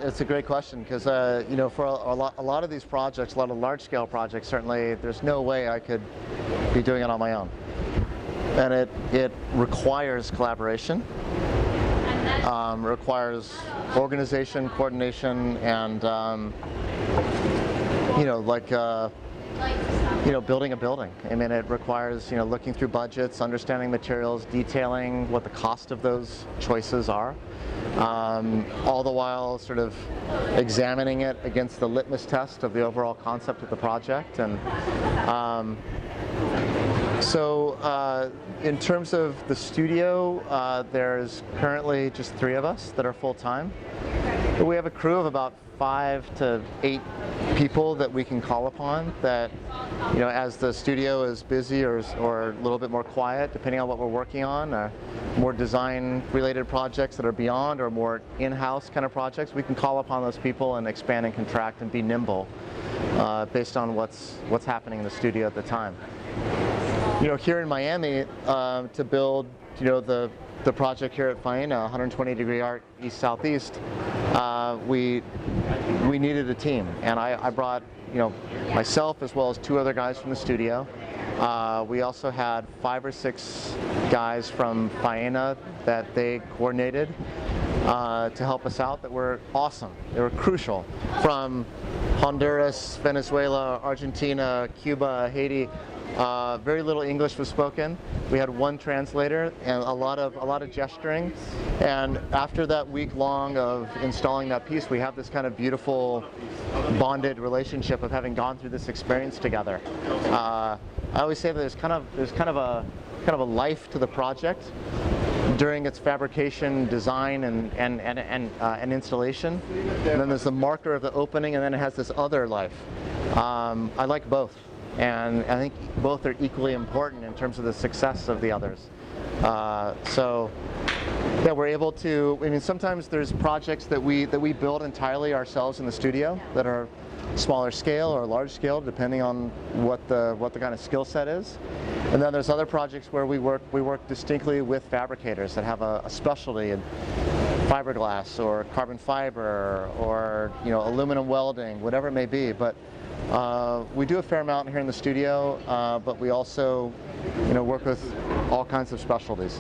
it's a great question because for a lot of these projects, a lot of large-scale projects, certainly there's no way I could be doing it on my own, and it requires collaboration, requires organization, coordination, and building a building. I mean, it requires looking through budgets, understanding materials, detailing what the cost of those choices are, all the while sort of examining it against the litmus test of the overall concept of the project. And in terms of the studio, there's currently just 3 of us that are full-time. But we have a crew of about 5 to 8 people that we can call upon that, as the studio is busy or a little bit more quiet, depending on what we're working on, more design-related projects that are beyond or more in-house kind of projects, we can call upon those people and expand and contract and be nimble based on what's happening in the studio at the time. Here in Miami, to build, the project here at Faena, 120 Degree Art East Southeast, we needed a team, and I brought myself as well as 2 other guys from the studio. We also had 5 or 6 guys from Faena that they coordinated to help us out that were awesome. They were crucial, from Honduras, Venezuela, Argentina, Cuba, Haiti. Very little English was spoken. We had 1 translator and a lot of gesturing. And after that week long of installing that piece, we have this kind of beautiful bonded relationship of having gone through this experience together. I always say that there's kind of a life to the project during its fabrication, design, and installation. And then there's the marker of the opening, and then it has this other life. I like both. And I think both are equally important in terms of the success of the others. Yeah, we're able to. I mean, sometimes there's projects that we build entirely ourselves in the studio that are smaller scale or large scale, depending on what the kind of skill set is. And then there's other projects where we work distinctly with fabricators that have a specialty in fiberglass or carbon fiber or aluminum welding, whatever it may be. But we do a fair amount here in the studio, but we also work with all kinds of specialties.